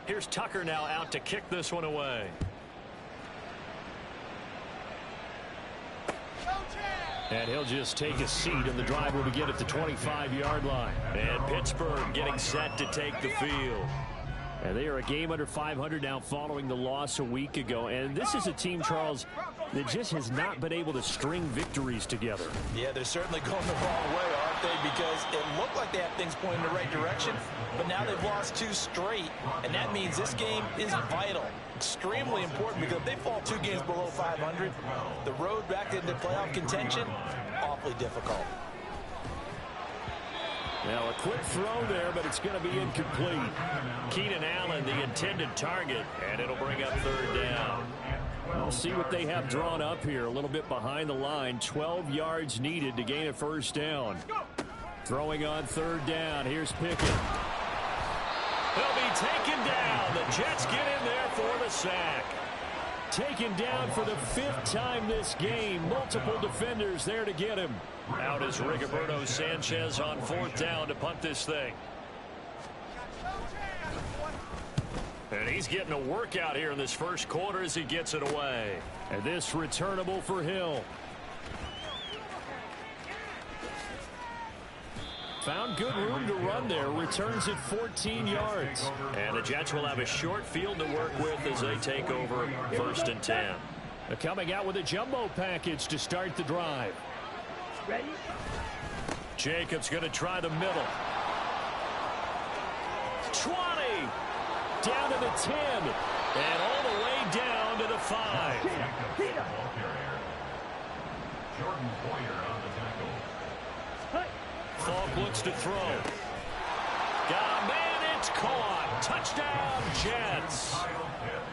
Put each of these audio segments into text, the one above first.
Here's Tucker now out to kick this one away. And he'll just take a seat, and the drive will begin at the 25-yard line. And Pittsburgh getting set to take the field. And they are a game under 500 now following the loss a week ago. And this is a team, Charles, that just has not been able to string victories together. Yeah, they're certainly going the wrong way, aren't they? Because it looked like they have things pointing in the right direction, but now they've lost 2 straight, and that means this game is vital. Extremely important, because if they fall 2 games below 500, the road back into playoff contention, awfully difficult. Now a quick throw there, but it's going to be incomplete. Keenan Allen, the intended target, and it'll bring up 3rd down. We'll see what they have drawn up here. A little bit behind the line. 12 yards needed to gain a 1st down. Throwing on 3rd down. Here's Pickett. He'll be taken down. The Jets get in there for the sack. Taken down for the 5th time this game. Multiple defenders there to get him. Out is Rigoberto Sanchez on 4th down to punt this thing. And he's getting a workout here in this first quarter as he gets it away. And this returnable for Hill. Found good room to run there. Returns it 14 yards. And the Jets will have a short field to work with as they take over 1st and 10. They're coming out with a jumbo package to start the drive. Ready? Jacobs going to try the middle. 20. Down to the 10. And all the way down to the 5. Jordan Boyer on the tackle. Falk looks to throw. Got a man, it's caught. Touchdown, Jets.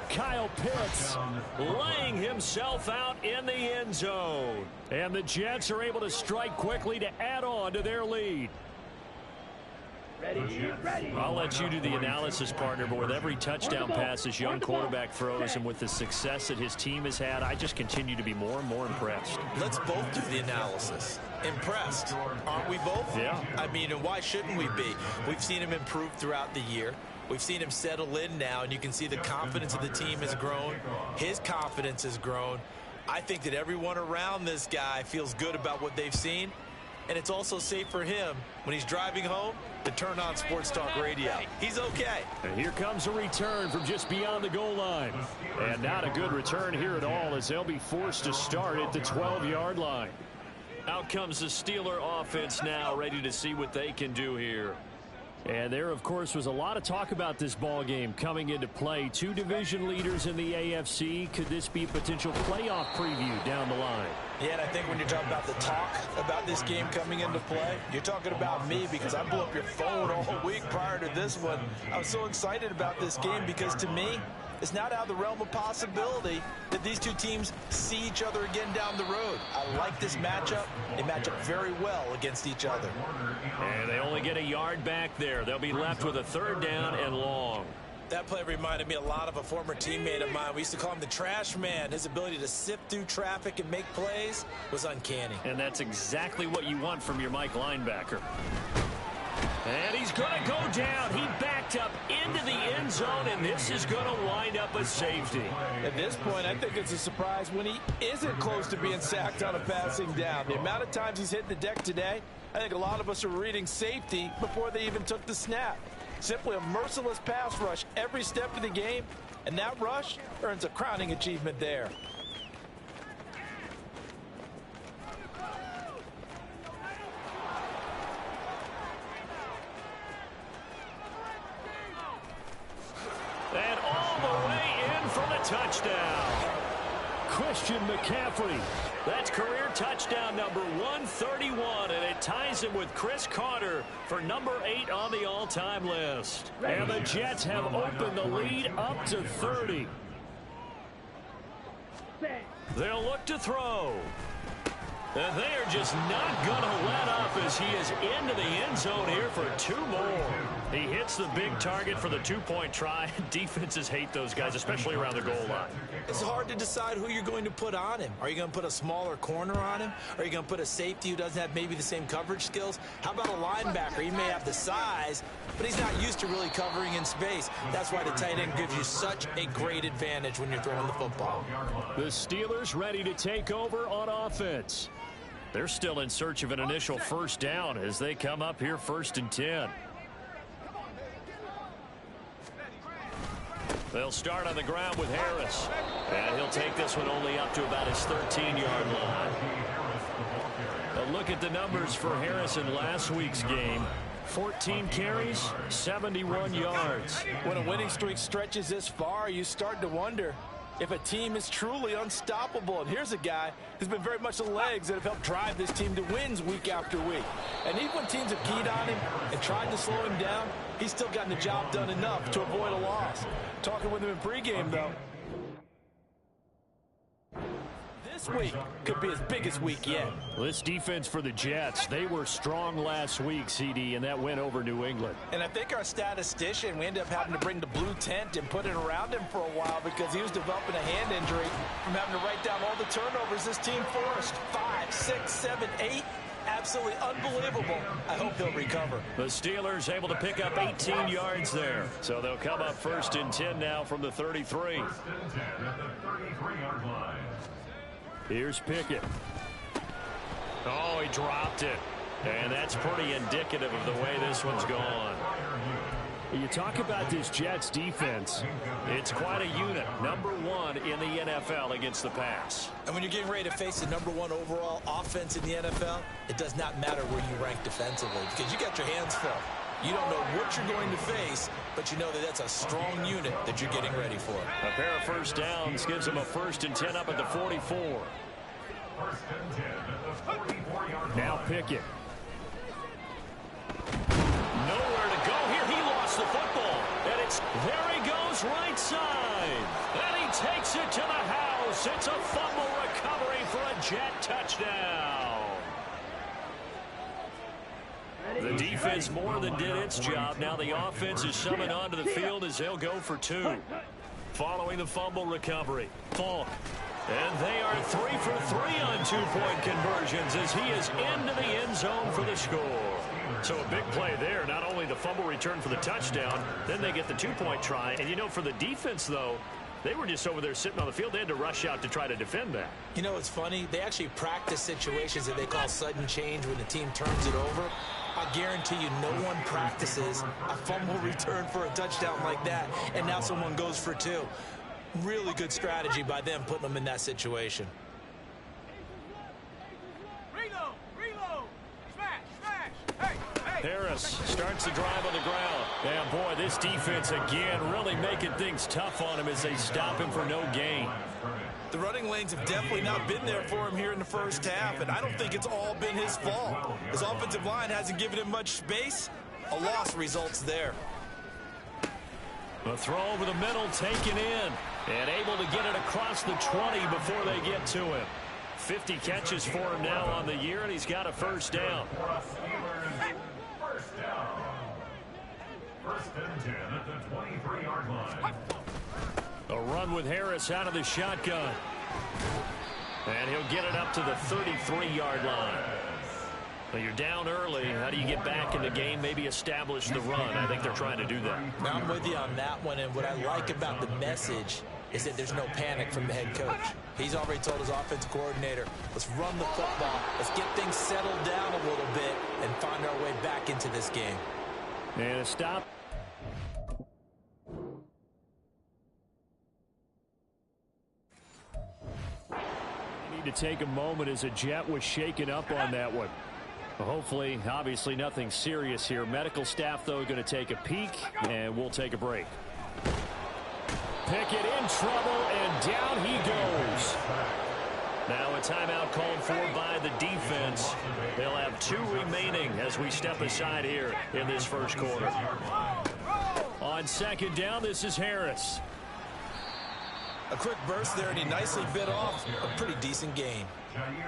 Kyle Pitts laying himself out in the end zone. And the Jets are able to strike quickly to add on to their lead. I'll let you do the analysis, partner, but with every touchdown pass this young quarterback throws and with the success that his team has had, I just continue to be more and more impressed. Let's both do the analysis. Impressed, aren't we both? Yeah. I mean, and why shouldn't we be? We've seen him improve throughout the year. We've seen him settle in now, and you can see the confidence of the team has grown. His confidence has grown. I think that everyone around this guy feels good about what they've seen, and it's also safe for him when he's driving home to turn on Sports Talk Radio. He's okay. And here comes a return from just beyond the goal line. And not a good return here at all as they'll be forced to start at the 12-yard line. Out comes the Steeler offense now, ready to see what they can do here. And there, of course, was a lot of talk about this ball game coming into play. 2 division leaders in the AFC. Could this be a potential playoff preview down the line? Yeah, and I think when you're talking about the talk about this game coming into play, you're talking about me, because I blew up your phone all week prior to this one. I was so excited about this game because, to me, it's not out of the realm of possibility that these 2 teams see each other again down the road. I like this matchup. They match up very well against each other. And they only get a yard back there. They'll be left with a 3rd down and long. That play reminded me a lot of a former teammate of mine. We used to call him the trash man. His ability to sift through traffic and make plays was uncanny. And that's exactly what you want from your Mike linebacker. And he's going to go down. He backed up into the end zone, and this is going to wind up a safety. At this point, I think it's a surprise when he isn't close to being sacked on a passing down. The amount of times he's hit the deck today, I think a lot of us are reading safety before they even took the snap. Simply a merciless pass rush every step of the game, and that rush earns a crowning achievement there. And all the way in for the touchdown. Christian McCaffrey. That's career touchdown number 131, and it ties him with Chris Carter for number 8 on the all-time list. And the Jets have opened the lead up to 30. They'll look to throw. And they are just not going to let up as he is into the end zone here for 2 more. He hits the big target for the two-point try. Defenses hate those guys, especially around the goal line. It's hard to decide who you're going to put on him. Are you going to put a smaller corner on him? Are you going to put a safety who doesn't have maybe the same coverage skills? How about a linebacker? He may have the size, but he's not used to really covering in space. That's why the tight end gives you such a great advantage when you're throwing the football. The Steelers ready to take over on offense. They're still in search of an initial first down as they come up here 1st and 10. They'll start on the ground with Harris. And he'll take this one only up to about his 13-yard line. A look at the numbers for Harris in last week's game. 14 carries, 71 yards. When a winning streak stretches this far, you start to wonder if a team is truly unstoppable. And here's a guy who's been very much the legs that have helped drive this team to wins week after week. And even when teams have keyed on him and tried to slow him down, he's still gotten the job done enough to avoid a loss. Talking with him in pregame, though, this week could be his biggest week yet. This defense for the Jets, they were strong last week, CD, and that went over New England. And I think our statistician, we ended up having to bring the blue tent and put it around him for a while because he was developing a hand injury from having to write down all the turnovers this team forced. 5, 6, 7, 8. Absolutely unbelievable. I hope he'll recover. The Steelers able to pick up 18 yards there. So they'll come up 1st and 10 now from the 33. Here's Pickett. Oh, he dropped it. And that's pretty indicative of the way this one's gone. You talk about this Jets defense. It's quite a unit. #1 in the NFL against the pass. And when you're getting ready to face the #1 overall offense in the NFL, it does not matter where you rank defensively because you got your hands full. You don't know what you're going to face, but you know that that's a strong unit that you're getting ready for. A pair of first downs gives them a 1st and 10 up at the 44. Now Pickett. Nowhere to go here. He lost the football. And it's, there he goes, right side. And he takes it to the house. It's a fumble recovery for a Jet touchdown. The defense more than did its job. Now the offense is summoned onto the field as they'll go for 2. Following the fumble recovery, Falk. And they are 3 for 3 on 2-point conversions as he is into the end zone for the score. So a big play there. Not only the fumble return for the touchdown, then they get the 2-point try. And, you know, for the defense, though, they were just over there sitting on the field. They had to rush out to try to defend that. You know, it's funny. They actually practice situations that they call sudden change when the team turns it over. I guarantee you no one practices a fumble return for a touchdown like that, and now someone goes for 2. Really good strategy by them putting them in that situation. Reload, smash, hey. Harris starts the drive on the ground. And, boy, this defense again really making things tough on him as they stop him for no gain. The running lanes have definitely not been there for him here in the first half, and I don't think it's all been his fault. His offensive line hasn't given him much space. A loss results there. A throw over the middle taken in and able to get it across the 20 before they get to him. 50 catches for him now on the year, and he's got a first down. First and 10 at the 23-yard line. A run with Harris out of the shotgun. And he'll get it up to the 33-yard line. Well, you're down early. How do you get back in the game, maybe establish the run? I think they're trying to do that. Now, I'm with you on that one, and what I like about the message is that there's no panic from the head coach. He's already told his offensive coordinator, let's run the football, let's get things settled down a little bit and find our way back into this game. And a stop. Need to take a moment as a Jet was shaken up on that one. Hopefully, obviously nothing serious here. Medical staff, though, going to take a peek, and we'll take a break. Pickett in trouble, and down he goes. Now a timeout called for by the defense. They'll have 2 remaining as we step aside here in this first quarter. On second down, this is Harris. A quick burst there, and he nicely bit off a pretty decent gain.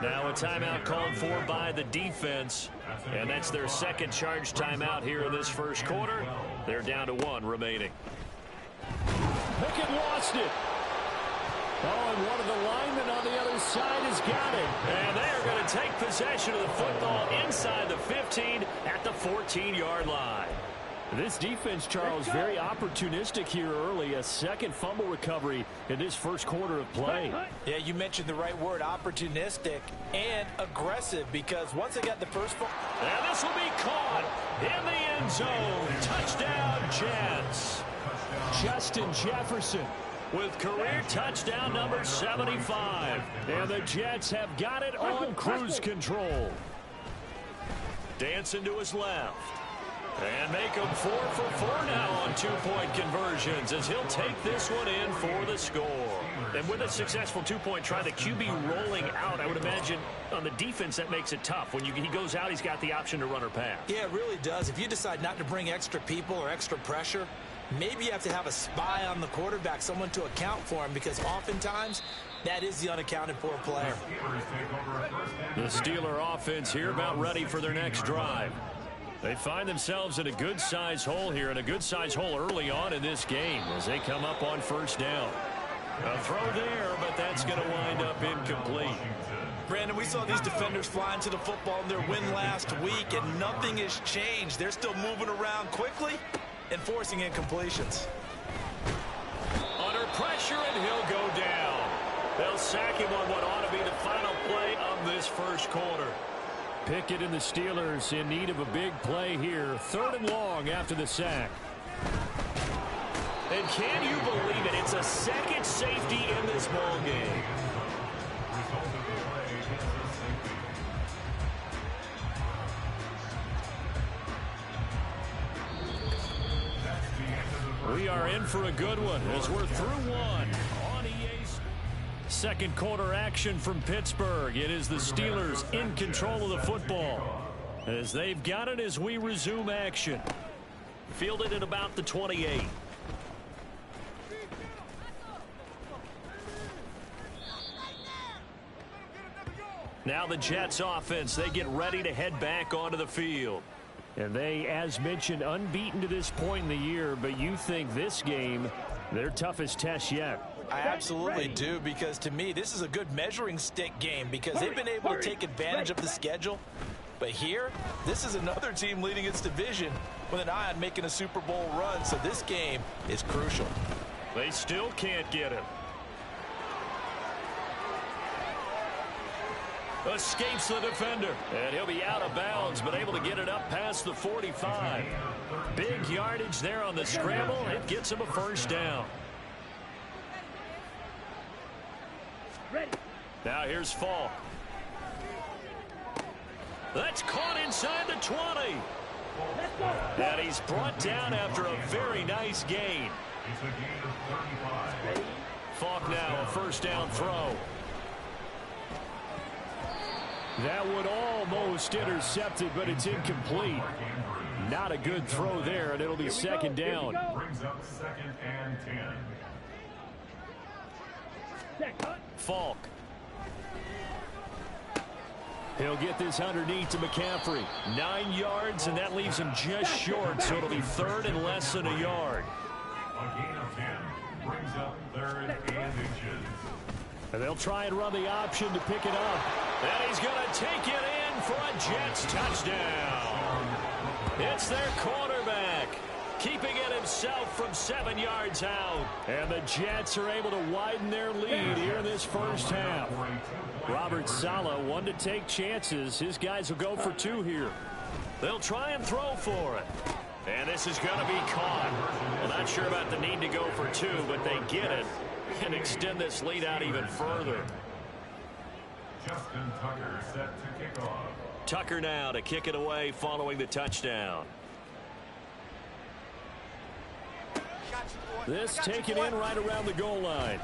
Now a timeout called for by the defense, and that's their second charge timeout here in this first quarter. They're down to 1 remaining. Pickett lost it. Oh, and one of the linemen on the other side has got it. And they are going to take possession of the football inside the 15 at the 14-yard line. This defense, Charles, very opportunistic here early. A second fumble recovery in this first quarter of play. Yeah, you mentioned the right word, opportunistic and aggressive, because once they got the first fumble. And this will be caught in the end zone. Touchdown, Jets. Justin Jefferson with career touchdown number 75. And the Jets have got it on cruise control. Dancing to his left. And make him 4 for 4 now on 2-point conversions as he'll take this one in for the score. And with a successful 2-point try, the QB rolling out, I would imagine on the defense that makes it tough. When he goes out, he's got the option to run or pass. Yeah, it really does. If you decide not to bring extra people or extra pressure, maybe you have to have a spy on the quarterback, someone to account for him, because oftentimes that is the unaccounted for player. The Steeler offense here about ready for their next drive. They find themselves in a good-sized hole here, and a good-sized hole early on in this game as they come up on first down. A throw there, but that's going to wind up incomplete. Brandon, we saw these defenders flying to the football in their win last week, and nothing has changed. They're still moving around quickly and forcing incompletions. Under pressure, and he'll go down. They'll sack him on what ought to be the final play of this first quarter. Pickett and the Steelers in need of a big play here. 3rd and long after the sack. And can you believe it? It's a second safety in this ball game. We are in for a good one as we're through one. Second quarter action from Pittsburgh. It is the Steelers in control of the football as they've got it as we resume action. Fielded at about the 28. Now the Jets offense, they get ready to head back onto the field. And they, as mentioned, unbeaten to this point in the year, but you think this game, their toughest test yet. I absolutely do, because to me, this is a good measuring stick game because they've been able to take advantage of the schedule. But here, this is another team leading its division with an eye on making a Super Bowl run, so this game is crucial. They still can't get him. Escapes the defender, and he'll be out of bounds, but able to get it up past the 45. Big yardage there on the scramble. It gets him a first down. Now here's Falk. That's caught inside the 20. And he's brought down after a very nice gain. Falk now a first down throw. That would almost intercepted, but it's incomplete. Not a good throw there, and it'll be second down. Brings up 2nd and 10. Falk. He'll get this underneath to McCaffrey. 9 yards, and that leaves him just short, so it'll be 3rd and less than a yard. A gain of 10 brings up 3rd and inches. And they'll try and run the option to pick it up. And he's going to take it in for a Jets touchdown. It's their quarterback, keeping it himself from 7 yards out. And the Jets are able to widen their lead here in this first half. Robert Saleh, one to take chances. His guys will go for 2 here. They'll try and throw for it. And this is going to be caught. Well, not sure about the need to go for 2, but they get it and extend this lead out even further. Justin Tucker set to kick off. Tucker now to kick it away following the touchdown. This taken in right around the goal line.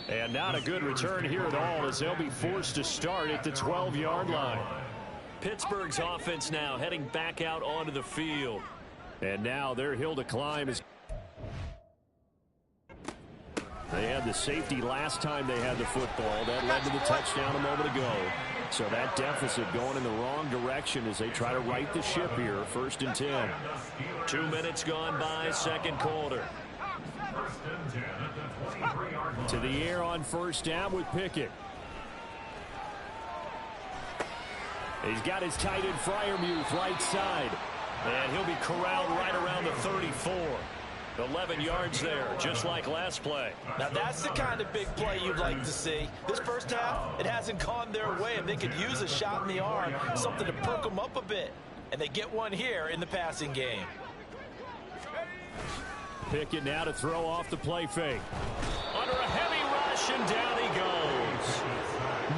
And not a good return here at all as they'll be forced to start at the 12-yard line. Pittsburgh's offense now heading back out onto the field. And now their hill to climb is... They had the safety last time they had the football. That led to the touchdown a moment ago. So that deficit going in the wrong direction as they try to right the ship here. 1st and 10. 2 minutes gone by, second quarter. To the air on 1st down with Pickett. He's got his tight end Freiermuth right side. And he'll be corralled right around the 34. 11 yards there, just like last play. Now that's the kind of big play you'd like to see. This first half, it hasn't gone their way, and they could use a shot in the arm, something to perk them up a bit. And they get one here in the passing game. Pickett now to throw off the play fake. Under a heavy rush, and down he goes.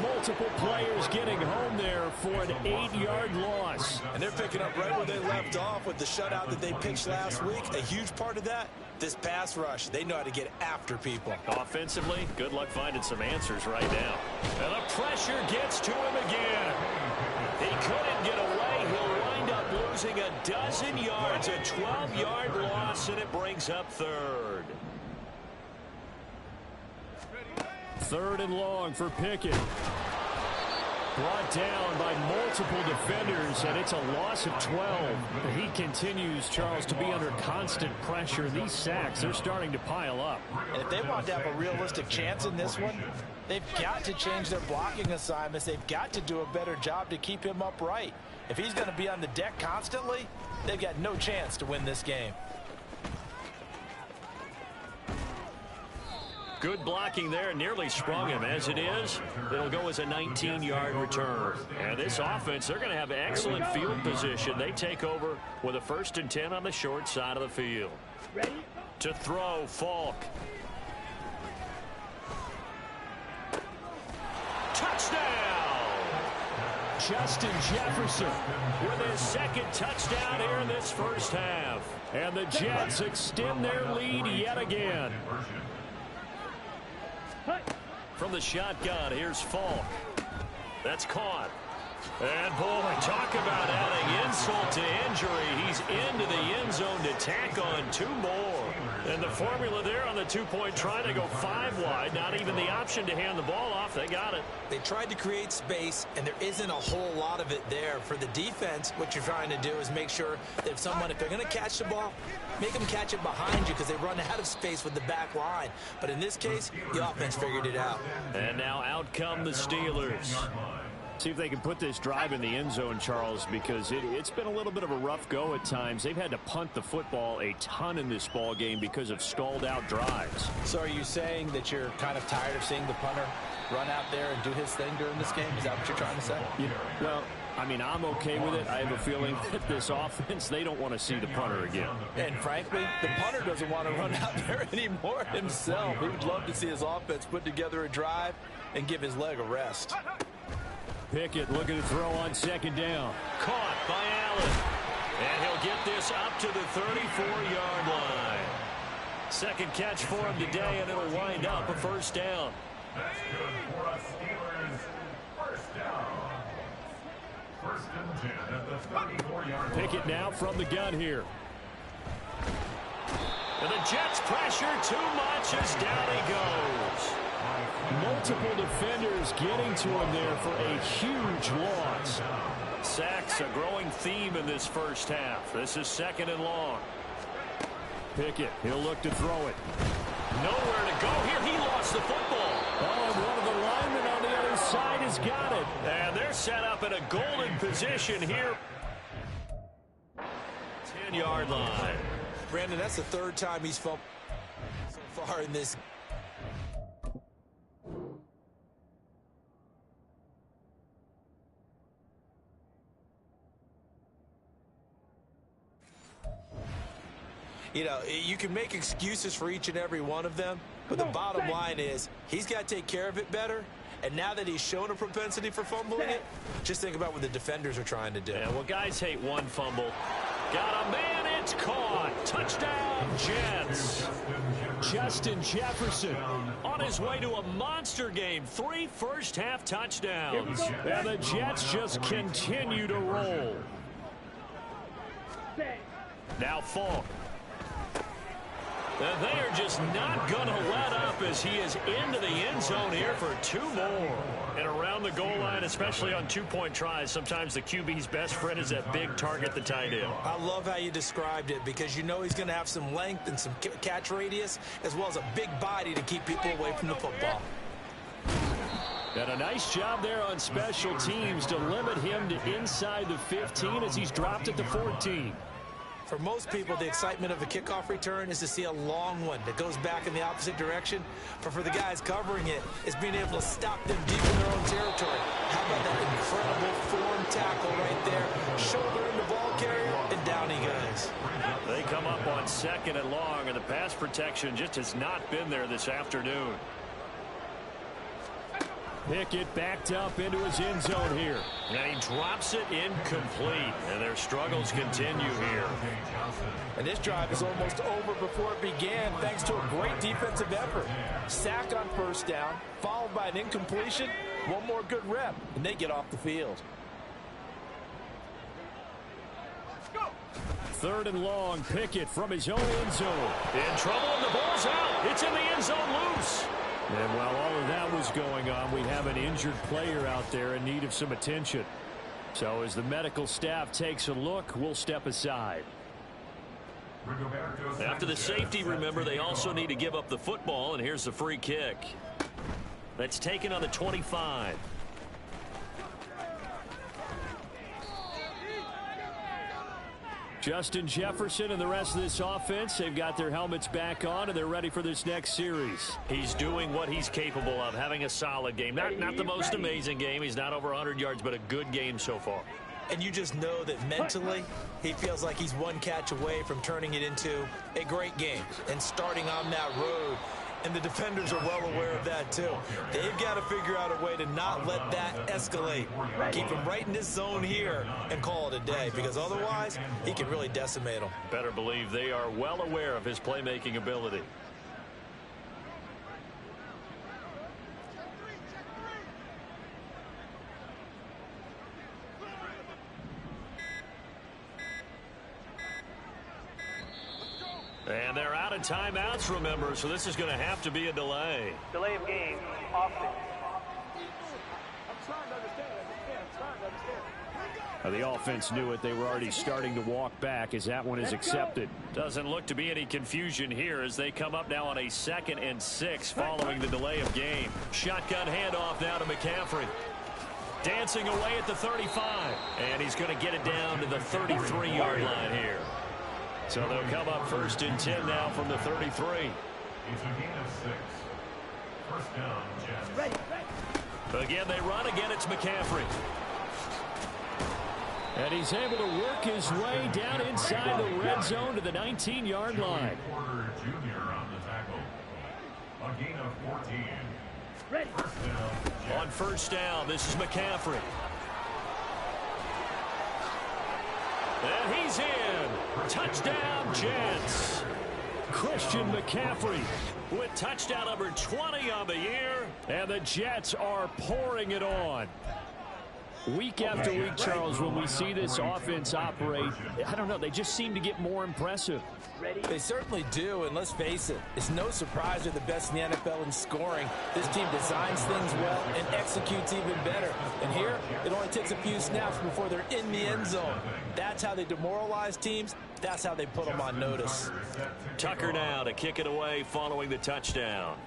Multiple players getting home there for an 8-yard loss. And they're picking up right where they left off with the shutout that they pitched last week. A huge part of that, this pass rush. They know how to get after people. Offensively, good luck finding some answers right now. And the pressure gets to him again. He couldn't get away. He'll wind up losing a dozen yards, a 12-yard loss, and it brings up 3rd. 3rd and long for Pickett. Brought down by multiple defenders, and it's a loss of 12. He continues, Charles, to be under constant pressure. These sacks, they're starting to pile up. And if they want to have a realistic chance in this one, they've got to change their blocking assignments. They've got to do a better job to keep him upright. If he's going to be on the deck constantly, they've got no chance to win this game. Good blocking there, nearly sprung him. As it is, it'll go as a 19-yard return. And this offense, they're going to have excellent field position. They take over with a 1st and 10 on the short side of the field. Ready? To throw, Falk. Touchdown! Justin Jefferson with his 2nd touchdown here in this first half. And the Jets extend their lead yet again. From the shotgun, here's Falk. That's caught. And, boy, talk about adding insult to injury. He's into the end zone to tack on 2 more. And the formula there on the 2-point try to go 5 wide. Not even the option to hand the ball off. They got it. They tried to create space, and there isn't a whole lot of it there. For the defense, what you're trying to do is make sure that if they're going to catch the ball, make them catch it behind you because they run out of space with the back line. But in this case, the offense figured it out. And now out come the Steelers. See if they can put this drive in the end zone, Charles, because it's been a little bit of a rough go at times. They've had to punt the football a ton in this ball game because of stalled out drives. So are you saying that you're kind of tired of seeing the punter run out there and do his thing during this game? Is that what you're trying to say? Well, I mean, I'm okay with it. I have a feeling that this offense, they don't want to see the punter again. And frankly, the punter doesn't want to run out there anymore himself. He would love to see his offense put together a drive and give his leg a rest. Pickett looking to throw on 2nd down. Caught by Allen. And he'll get this up to the 34-yard line. 2nd catch for him today, and it'll wind up a 1st down. That's good for us Steelers. 1st down. 1st and 10 at the 34-yard line. Pickett now from the gun here. And the Jets pressure too much as down he goes. Multiple defenders getting to him there for a huge loss. Sacks, a growing theme in this first half. This is 2nd and long. Pickett, he'll look to throw it. Nowhere to go here. He lost the football. Oh, and one of the linemen on the other side has got it. And they're set up in a golden position here. 10-yard line. Brandon, that's the 3rd time he's fumbled so far in this. You know, you can make excuses for each and every one of them, but the bottom line is he's got to take care of it better. And now that he's shown a propensity for fumbling it, just think about what the defenders are trying to do. Yeah, well, guys hate one fumble. Got a man, it's caught. Touchdown, Jets. Justin Jefferson on his way to a monster game. 3 first-half touchdowns. And the Jets just continue to roll. Now Falk. And they are just not going to let up as he is into the end zone here for 2 more. And around the goal line, especially on 2-point tries, sometimes the QB's best friend is that big target, the tight end. I love how you described it because you know he's going to have some length and some catch radius as well as a big body to keep people away from the football. And a nice job there on special teams to limit him to inside the 15 as he's dropped it to 14. For most people, the excitement of a kickoff return is to see a long one that goes back in the opposite direction. But for the guys covering it, it's being able to stop them deep in their own territory. How about that incredible form tackle right there? Shoulder into ball carrier, and down he goes. They come up on 2nd and long, and the pass protection just has not been there this afternoon. Pickett backed up into his end zone here. And he drops it incomplete. And their struggles continue here. And this drive is almost over before it began thanks to a great defensive effort. Sack on 1st down, followed by an incompletion. One more good rep, and they get off the field. 3rd and long, Pickett from his own end zone. In trouble, and the ball's out. It's in the end zone loose. And while all of that was going on, we have an injured player out there in need of some attention. So as the medical staff takes a look, we'll step aside. After the safety, remember, they also need to give up the football, and here's the free kick. That's taken on the 25. Justin Jefferson and the rest of this offense, they've got their helmets back on, and they're ready for this next series. He's doing what he's capable of, having a solid game. Not the most amazing game. He's not over 100 yards, but a good game so far. And you just know that mentally, he feels like he's one catch away from turning it into a great game and starting on that road. And the defenders are well aware of that, too. They've got to figure out a way to not let that escalate. Keep him right in this zone here and call it a day, because otherwise, he can really decimate them. Better believe they are well aware of his playmaking ability. And they're out of timeouts, remember, so this is going to have to be a delay. Delay of game, offense. The offense knew it. They were already starting to walk back as that one is accepted. Doesn't look to be any confusion here as they come up now on a 2nd and 6 following the delay of game. Shotgun handoff now to McCaffrey. Dancing away at the 35. And he's going to get it down to the 33-yard line here. So they'll come up 1st and 10 now from the 33. It's a gain of 6. 1st down, Jets. Again, they run. Again, it's McCaffrey. And he's able to work his way down inside the red zone to the 19-yard line. Porter Jr. on the tackle. A gain of 14. Ready. 1st down, On 1st down, this is McCaffrey. And he's in. Touchdown, Jets. Christian McCaffrey with touchdown number 20 on the year. And the Jets are pouring it on. Week after week, Charles, when we see this offense operate, I don't know, they just seem to get more impressive. They certainly do, and let's face it, it's no surprise they're the best in the NFL in scoring. This team designs things well and executes even better. And here, it only takes a few snaps before they're in the end zone. That's how they demoralize teams. That's how they put them on notice. Tucker now to kick it away following the touchdown.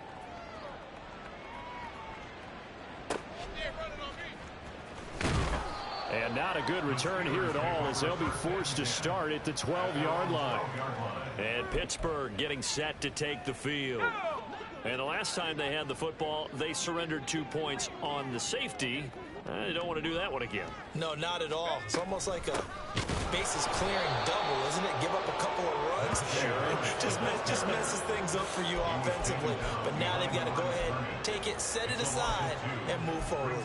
And not a good return here at all as they'll be forced to start at the 12-yard line. And Pittsburgh getting set to take the field. And the last time they had the football, they surrendered 2 points on the safety. They don't want to do that one again. No, not at all. It's almost like a bases clearing double, isn't it? Give up a couple of runs. Sure. Just messes things up for you offensively. But now they've got to go ahead, take it, set it aside, and move forward.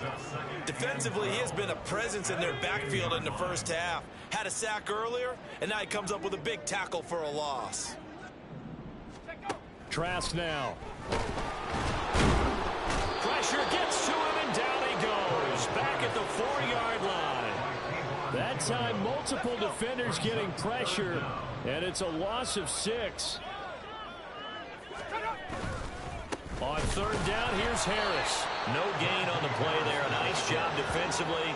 Defensively, he has been a presence in their backfield in the 1st half. Had a sack earlier, and now he comes up with a big tackle for a loss. Trask now. Pressure gets to him, and down he goes. Back at the 4-yard line. That time, multiple defenders getting pressure, and it's a loss of 6. On third down, here's Harris. No gain on the play there. A nice job defensively.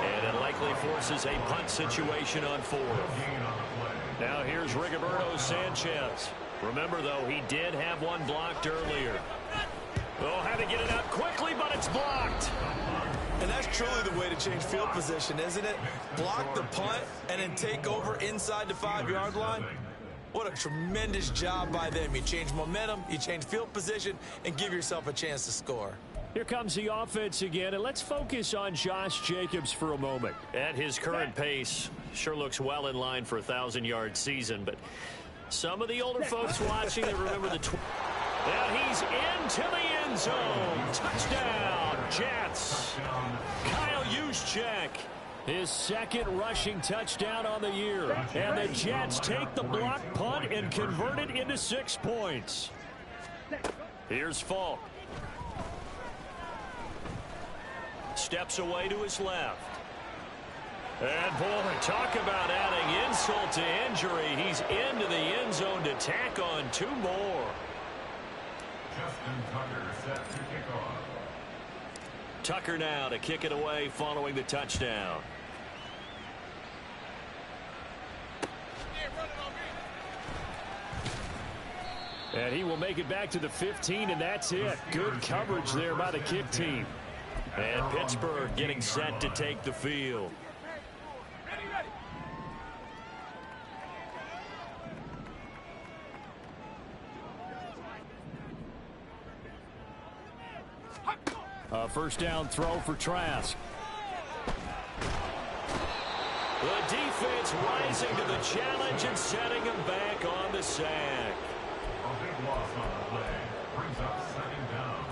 And it likely forces a punt situation on fourth. Now here's Rigoberto Sanchez. Remember, though, he did have one blocked earlier. Oh, had to get it out quickly, but it's blocked. And that's truly the way to change field position, isn't it? Block the punt and then take over inside the 5-yard line. What a tremendous job by them. You change momentum, you change field position, and give yourself a chance to score. Here comes the offense again, and let's focus on Josh Jacobs for a moment. At his current pace, sure looks well in line for a 1,000-yard season, but some of the older folks watching that remember the... And he's into the end zone. Touchdown, Jets. Kyle Juszczyk. His second rushing touchdown on the year. And the Jets take the block punt and convert it into 6 points. Here's Falk. Steps away to his left. And boy, talk about adding insult to injury. He's into the end zone to tack on 2 more. Justin Tucker set to kick off. Tucker now to kick it away following the touchdown. And he will make it back to the 15, and that's it. Good coverage there by the kick team. And Pittsburgh getting set to take the field. A first down throw for Trask. The defense rising to the challenge and setting him back on the sack. A big loss on the play brings up 2nd down.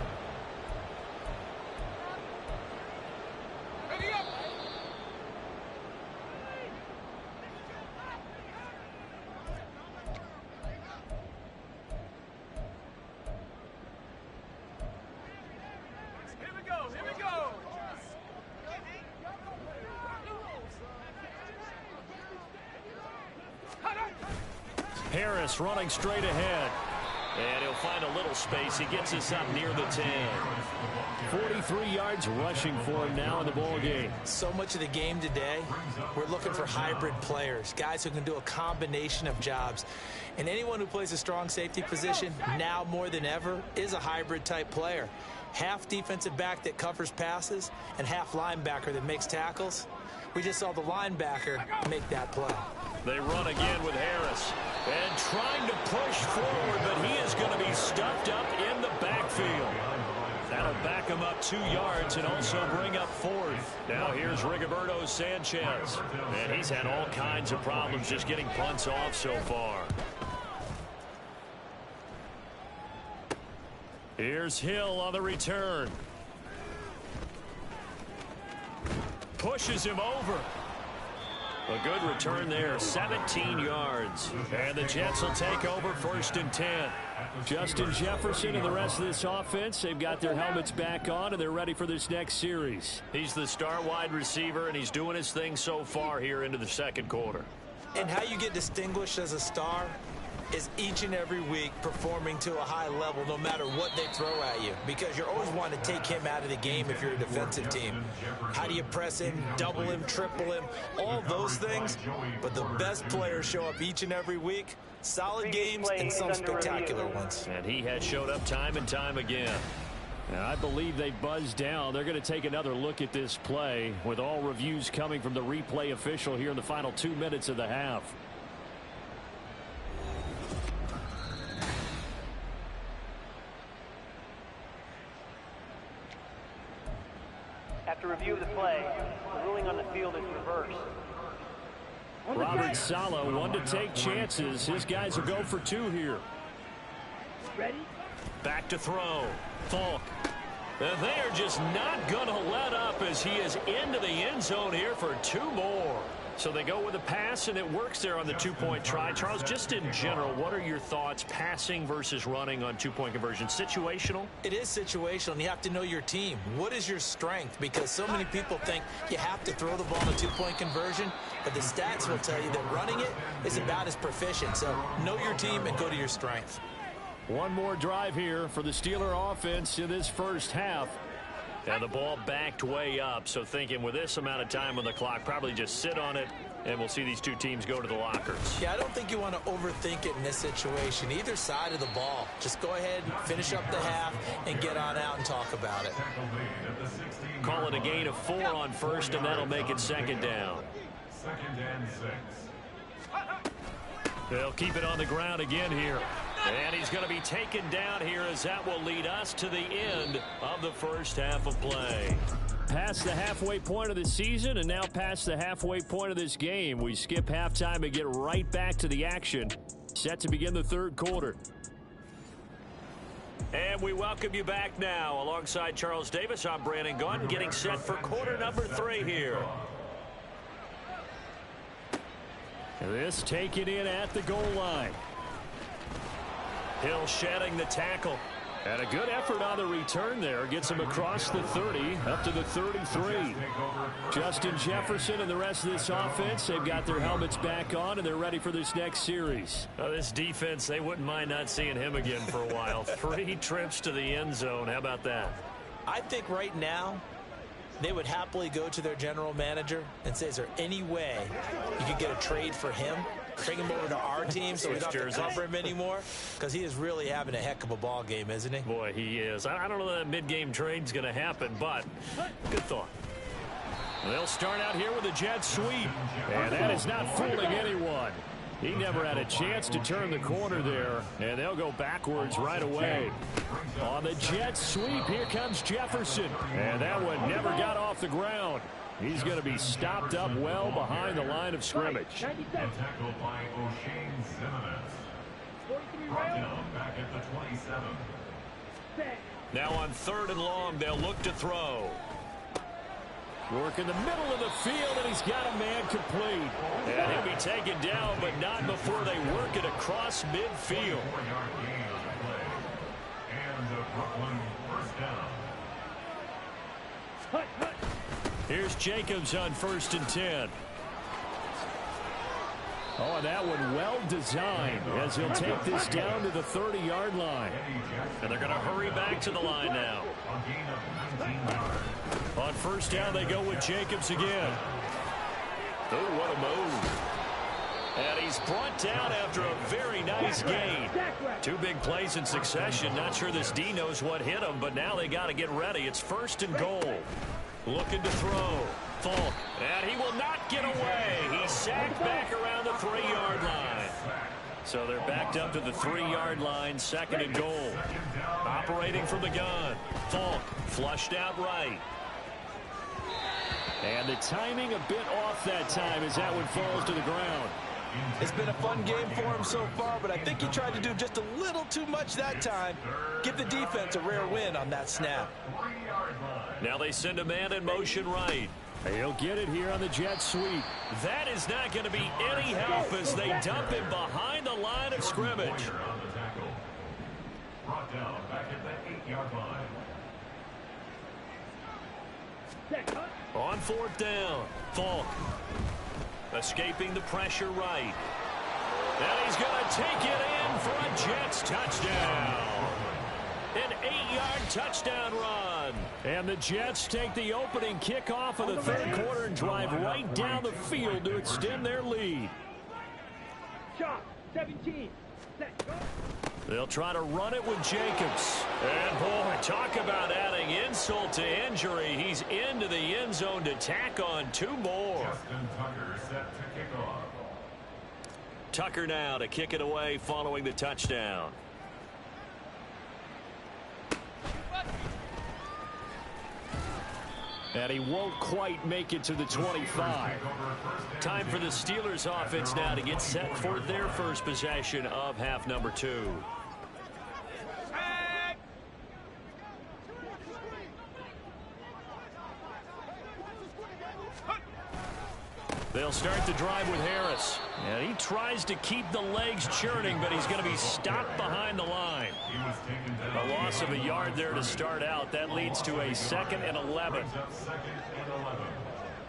Harris running straight ahead. And he'll find a little space. He gets us up near the 10. 43 yards rushing for him now in the ball game. So much of the game today, we're looking for hybrid players, guys who can do a combination of jobs. And anyone who plays a strong safety position, now more than ever, is a hybrid type player. Half defensive back that covers passes and half linebacker that makes tackles. We just saw the linebacker make that play. They run again with Harris. And trying to push forward, but he is going to be stuffed up in the backfield. That'll back him up 2 yards and also bring up 4th. Now here's Rigoberto Sanchez. And he's had all kinds of problems just getting punts off so far. Here's Hill on the return. Pushes him over. A good return there, 17 yards. And the Jets will take over 1st and 10. Justin Jefferson and the rest of this offense, they've got their helmets back on, and they're ready for this next series. He's the star wide receiver, and he's doing his thing so far here into the 2nd quarter. And how you get distinguished as a star is each and every week performing to a high level no matter what they throw at you, because you're always wanting to take him out of the game if you're a defensive team. How do you press him, double him, triple him, all those things? But the best players show up each and every week, solid games and some spectacular ones. And he has showed up time and time again. Now, I believe they buzzed down. They're going to take another look at this play with all reviews coming from the replay official here in the final 2 minutes of the half. After review of the play, the ruling on the field is reversed. Robert Saleh, one to take chances. His guys will go for 2 here. Ready? Back to throw. Falk. And they are just not going to let up as he is into the end zone here for 2 more. So they go with a pass, and it works there on the 2-point try. Charles, just in general, what are your thoughts passing versus running on 2-point conversion? Situational? It is situational, and you have to know your team. What is your strength? Because so many people think you have to throw the ball in a 2-point conversion, but the stats will tell you that running it is about as proficient. So know your team and go to your strength. One more drive here for the Steeler offense in this first half. And the ball backed way up, so thinking with this amount of time on the clock, probably just sit on it, and we'll see these two teams go to the lockers. Yeah, I don't think you want to overthink it in this situation. Either side of the ball. Just go ahead, finish up the half, and get on out and talk about it. Call it a gain of 4 on first, and that'll make it second down. Second and 6. They'll keep it on the ground again here. And he's going to be taken down here as that will lead us to the end of the first half of play. Past the halfway point of the season and now past the halfway point of this game. We skip halftime and get right back to the action. Set to begin the third quarter. And we welcome you back now. Alongside Charles Davis, I'm Brandon Gaudin, getting set for quarter number 3 here. This taken in at the goal line. Hill shedding the tackle. And a good effort on the return there. Gets him across the 30, up to the 33. Justin Jefferson and the rest of this offense, they've got their helmets back on, and they're ready for this next series. This defense, they wouldn't mind not seeing him again for a while. 3 trips to the end zone. How about that? I think right now they would happily go to their general manager and say, is there any way you could get a trade for him? Bring him over to our team so we don't have to cover him anymore, because he is really having a heck of a ball game, isn't he? Boy, he is. I don't know that mid-game trade's going to happen, but good thought. They'll start out here with a jet sweep, and that is not fooling anyone. He never had a chance to turn the corner there, and they'll go backwards right away. On the jet sweep, here comes Jefferson, and that one never got off the ground. He's going to be stopped up well behind the line of scrimmage. A tackle by O'Shane Simmons. Brought down back at the 27. Now on 3rd and long, they'll look to throw. Work in the middle of the field, and he's got a man complete. And he'll be taken down, but not before they work it across midfield. 4-yard gain on the play. And the Brooklyn first down. Here's Jacobs on 1st and 10. Oh, and that one well designed as he'll take this down to the 30-yard line. And they're going to hurry back to the line now. A gain of 19 yards. On 1st down, they go with Jacobs again. Oh, what a move. And he's brought down after a very nice gain. 2 big plays in succession. Not sure this D knows what hit him, but now they got to get ready. It's 1st and goal. Looking to throw. Falk. And he will not get away. He's sacked back around the 3-yard line. So they're backed up to the 3-yard line, 2nd and goal. Operating from the gun. Falk flushed out right. And the timing a bit off that time as that one falls to the ground. It's been a fun game for him so far, but I think he tried to do just a little too much that time. Give the defense a rare win on that snap. Now they send a man in motion right. He'll get it here on the jet sweep. That is not going to be any help as they dump him behind the line of scrimmage. Brought down back at the 8-yard line. On 4th down, Falk escaping the pressure right. And he's going to take it in for a Jets touchdown. An 8-yard touchdown run. And the Jets take the opening kickoff of the 3rd quarter and drive right down the field to extend their lead. 17. They'll try to run it with Jacobs. And, boy, talk about adding insult to injury. He's into the end zone to tack on 2 more. Justin Tucker set to kick off. Tucker now to kick it away following the touchdown. And he won't quite make it to the 25. Time for the Steelers offense now to get set for their first possession of half number 2. They'll start the drive with Harris. And he tries to keep the legs churning, but he's going to be stopped behind the line. A loss of a yard there to start out. That leads to a 2nd and 11. Second and 11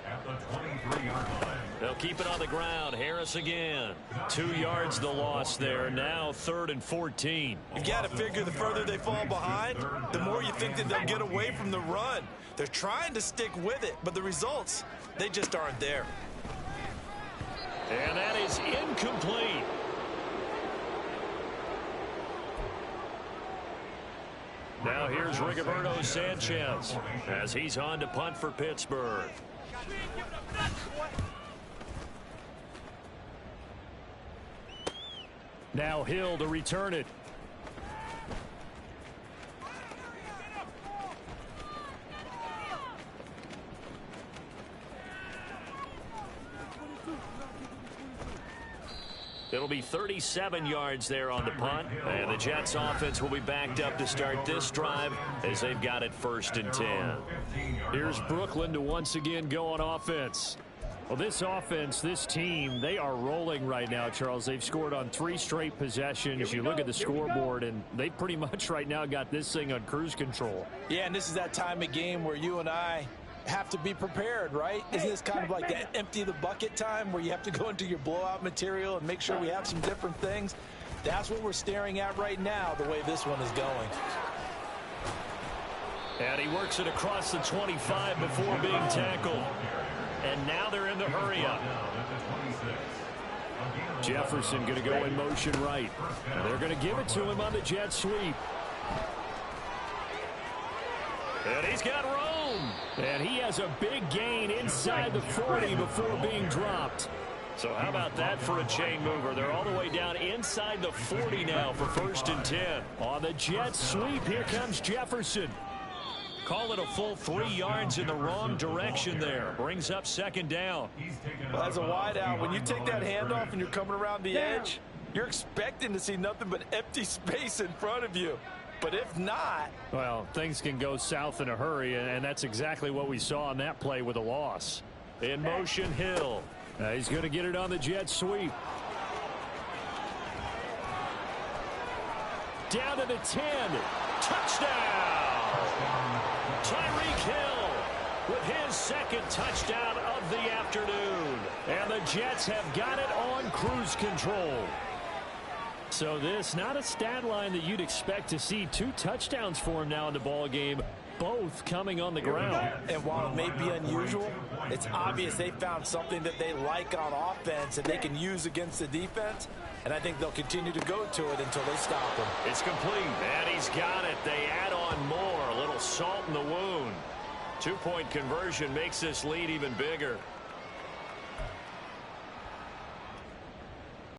at at the 23-yard line. They'll keep it on the ground. Harris again. 2 yards the loss there. Now 3rd and 14. You got to figure the further they fall behind, the more you think that they'll get away from the run. They're trying to stick with it, but the results, they just aren't there. And that is incomplete. Now here's Rigoberto Sanchez as he's on to punt for Pittsburgh. Now Hill to return it. It'll be 37 yards there on the punt, and the Jets offense will be backed up to start this drive as they've got it 1st and 10. Here's Brooklyn to once again go on offense. Well, this offense, this team, they are rolling right now, Charles. They've scored on 3 straight possessions. You look at the scoreboard, and they pretty much right now got this thing on cruise control. Yeah, and this is that time of game where you and I have to be prepared, right? Isn't this kind of like that empty the bucket time where you have to go into your blowout material and make sure we have some different things? That's what we're staring at right now, the way this one is going. And he works it across the 25 before being tackled. And now they're in the hurry-up. Jefferson going to go in motion right. And they're going to give it to him on the jet sweep. And he's got room. And he has a big gain inside the 40 before being dropped. So how about that for a chain mover? They're all the way down inside the 40 now for 1st and 10. On the jet sweep, here comes Jefferson. Call it a full 3 yards in the wrong direction there. Brings up 2nd down. Well, as a wideout, when you take that handoff and you're coming around the edge, you're expecting to see nothing but empty space in front of you. But if not, well, things can go south in a hurry, and that's exactly what we saw on that play with a loss. In motion, Hill. He's going to get it on the jet sweep. Down to the 10. Touchdown! Tyreek Hill with his 2nd touchdown of the afternoon. And the Jets have got it on cruise control. So this, not a stat line that you'd expect to see. 2 touchdowns for him now in the ball game, both coming on the ground. And while it may be unusual, it's obvious they found something that they like on offense and they can use against the defense. And I think they'll continue to go to it until they stop him. It's complete, and he's got it. They add on more, a little salt in the wound. 2-point conversion makes this lead even bigger.